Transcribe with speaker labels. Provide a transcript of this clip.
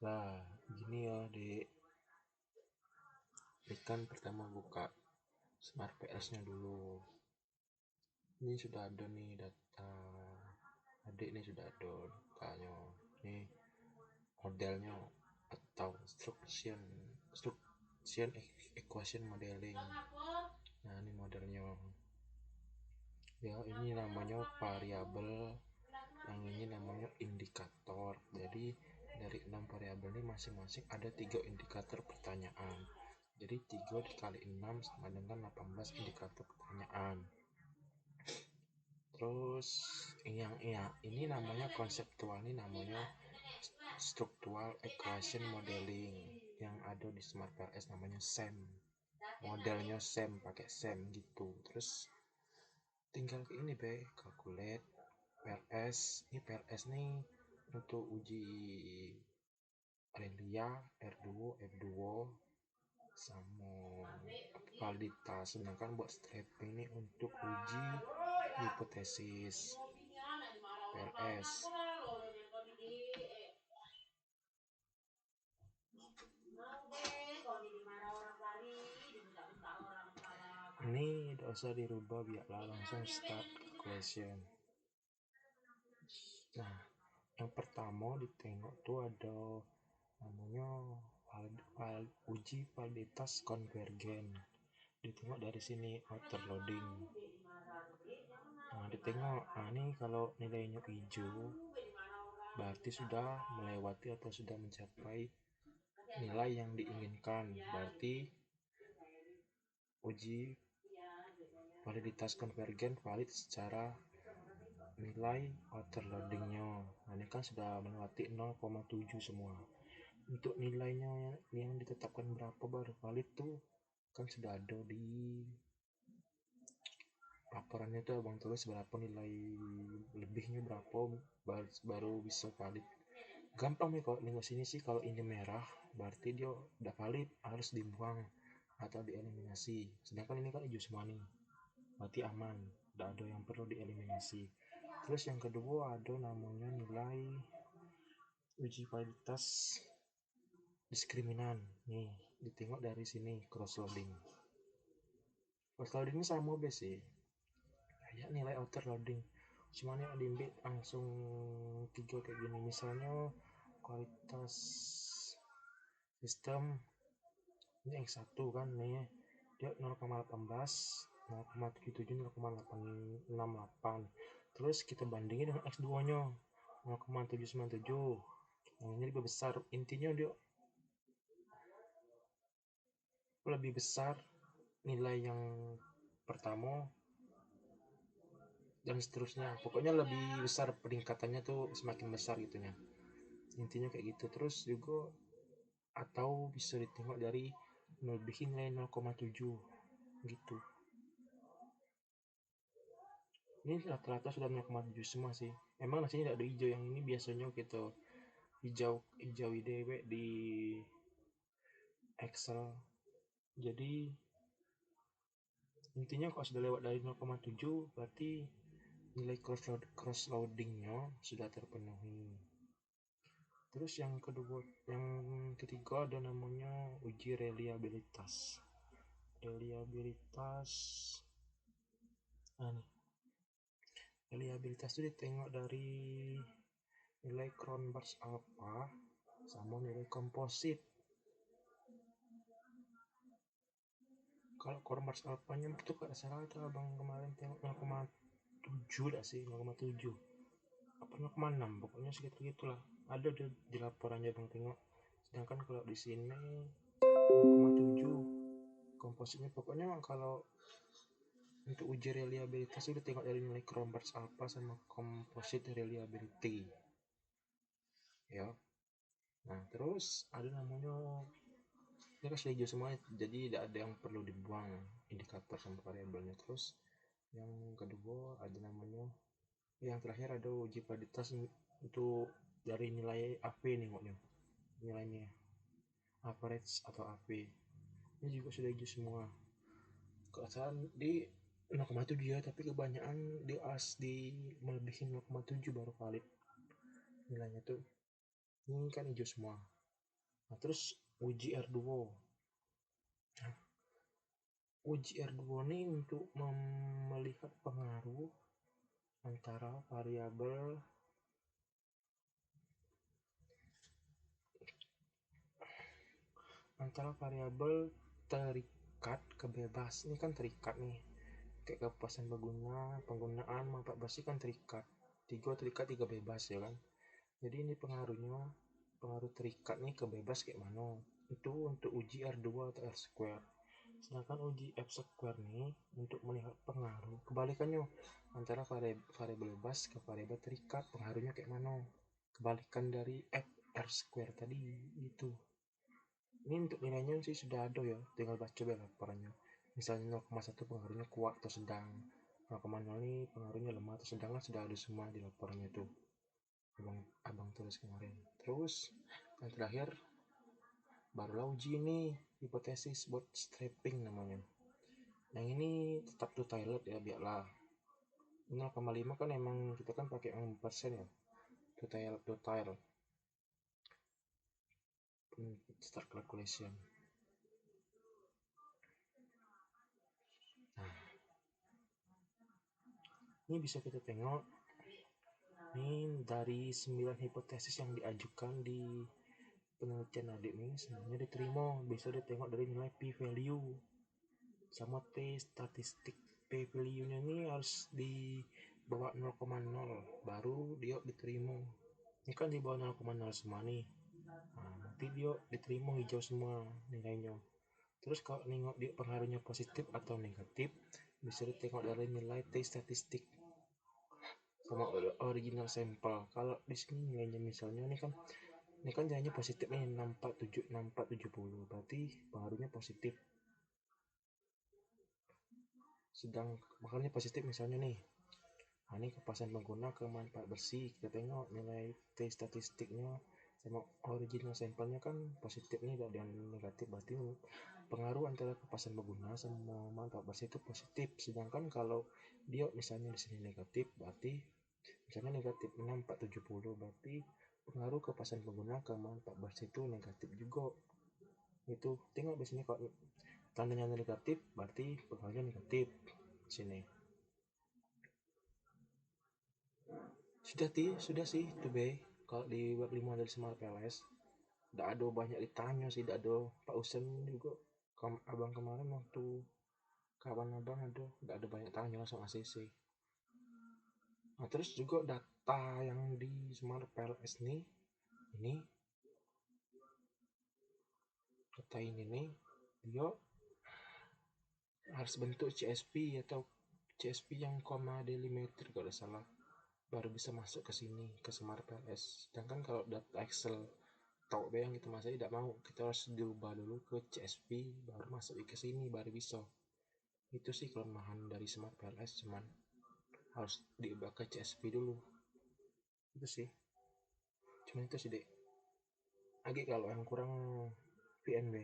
Speaker 1: Nah, gini ya, Dek. Ini kan pertama buka Smart PS-nya dulu. Ini sudah ada nih data. Adik nih sudah ada datanya. Ini modelnya atau instruction equation modeling. Nah, ini modelnya. Ya, ini namanya variabel, yang ini namanya indikator. Jadi dari 6 variabel ini masing-masing ada 3 indikator pertanyaan. Jadi 3 dikali 6 sama dengan 18 indikator pertanyaan. Terus ini namanya konseptual, ini namanya structural equation modeling, yang ada di Smart PS namanya SEM. Modelnya SEM, pakai SEM gitu. Terus tinggal ke ini calculate PLS. Ini PLS nih untuk uji Relia, R2, F2 sama validitas. Sedangkan buat strapping ini untuk uji hipotesis PLS. Ini tidak usah dirubah, biarlah langsung start calculation. Nah, yang pertama ditengok tuh ada namanya uji validitas konvergen. Ditengok dari sini outer loading. Nah, ditengok, ini kalau nilainya hijau berarti sudah melewati atau sudah mencapai nilai yang diinginkan. Berarti uji validitas konvergen valid secara nilai outer loadingnya. Nah, ini kan sudah melewati 0,7 semua. Untuk nilainya yang ditetapkan berapa baru valid tuh kan sudah ada di laporannya tuh abang tulis berapa nilai lebihnya, berapa baru bisa valid. Gampang nih kalau nengok sini sih, kalau ini merah berarti dia udah valid, harus dibuang atau dieliminasi. Sedangkan ini kan hijau semua nih, berarti aman, tidak ada yang perlu dieliminasi. Terus yang kedua ada namanya nilai uji validitas diskriminan. Nih ditengok dari sini cross loading. Cross loading ini sama sih kayak nilai outer loading, cuman yang diambil langsung 3 kayak gini. Misalnya kualitas sistem ini X1 kan nih, dia 0,18, 0,77, 0,868. Terus kita bandingin dengan X2 nya 0,797, yang ini lebih besar. Intinya dia lebih besar nilai yang pertama dan seterusnya, pokoknya lebih besar peningkatannya tuh, semakin besar gitunya, intinya kayak gitu. Terus juga atau bisa ditengok dari melebihi nilai 0,7 gitu. Ini rata-rata sudah 0,7 semua sih. Emang nasinya tidak ada hijau, yang ini biasanya gitu hijau IDW di Excel. Jadi intinya kalau sudah lewat dari 0,7 berarti nilai cross loadingnya sudah terpenuhi. Terus yang ketiga ada namanya uji reliabilitas. Reliabilitas itu ditengok dari nilai Cronbach's alpha sama nilai komposit. Kalau Cronbach's alpha-nya itu gak salah tuh abang kemarin tengok 0,7 dah sih, 0,7 apa 0,6, pokoknya segitu gitulah, ada di laporannya abang tengok. Sedangkan kalau di sini 0,7 kompositnya. Pokoknya kalau untuk uji reliabilitas udah tengok dari nilai Cronbach's alpha sama komposit reliability ya. Nah terus ada namanya, ini kan sudah hijau semua, jadi tidak ada yang perlu dibuang indikator sama variabelnya. Terus yang kedua ada namanya, yang terakhir ada uji validitas untuk dari nilai AP nengoknya, nilainya average atau AP. Ini juga sudah hijau semua, keasalan di 0,7 ya, tapi kebanyakan di melebihi 0,7 baru valid nilainya tuh. Ini kan hijau semua. Nah, terus uji R2. Nah, uji R2 ini untuk melihat pengaruh antara variabel terikat ke bebas. Ini kan terikat nih, kayak kepuasan pengguna, penggunaan manfaat bersih kan terikat, tiga bebas ya kan. Jadi ini pengaruh terikat nih ke bebas kayak mana, itu untuk uji R2 atau R square. Sedangkan uji F square nih untuk melihat pengaruh kebalikannya, antara variabel bebas ke variabel terikat, pengaruhnya kayak mana, kebalikan dari F R square tadi itu. Ini untuk nilainya sih sudah ada ya, tinggal baca ya laporannya. Misalnya 0,1 pengaruhnya kuat atau sedang, 0,0 ini pengaruhnya lemah atau sedang, kan sudah ada semua di laporannya tuh, abang tulis kemarin. Terus yang terakhir barulah uji ini, hipotesis bootstrapping namanya. Yang ini tetap to toilet ya, biarlah 0,5 kan emang kita kan pakai 6% ya, to tile start calculation. Nah, ini bisa kita tengok ini dari 9 hipotesis yang diajukan di penelitian adik nih, sebenarnya diterima. Bisa ditengok dari nilai p value sama t statistik. P value nya ini harus di bawah 0,0 baru dia diterima. Ini kan di bawah 0,0 semua nih, nah nanti dia diterima hijau semua nilainya. Terus kalau nengok dia pengaruhnya positif atau negatif, bisa ditengok dari nilai t statistik sama original sampel. Kalau di sini nilainya misalnya ini kan nilainya positif nih, 6470, berarti pengaruhnya positif. Sedang makanya positif misalnya nih, nah ini kepuasan pengguna ke manfaat bersih, kita tengok nilai t statistiknya sama original sampelnya kan positif nih, dan negatif, berarti pengaruh antara kepuasan pengguna sama manfaat bersih itu positif. Sedangkan kalau dia misalnya di sini negatif, berarti misalnya negatif 6470, berarti pengaruh kepuasan pengguna ke manfaat bersih itu negatif juga. Itu tengok di sini, kalau tandanya negatif berarti pengaruhnya negatif sini. Sudah sih to be. Kalau di web 5 dari Smart PLS tidak ada banyak ditanya sih, tidak ada Pak Usen juga, abang kemarin waktu kawan abang ada, tidak ada banyak tanya, langsung ACC. Nah terus juga data yang di Smart PLS nih, ini data ini nih dia harus bentuk CSV atau CSV yang koma delimiter kalau tidak salah, baru bisa masuk ke sini ke Smart PLS. Sedangkan kalau data Excel tahu yang kita masih tidak mau, kita harus diubah dulu ke CSV baru masuk ke sini baru bisa. Itu sih kelemahan dari Smart PLS, cuman harus diubah ke CSV dulu. Itu sih, cuman itu sih dek. Lagi kalau yang kurang PNB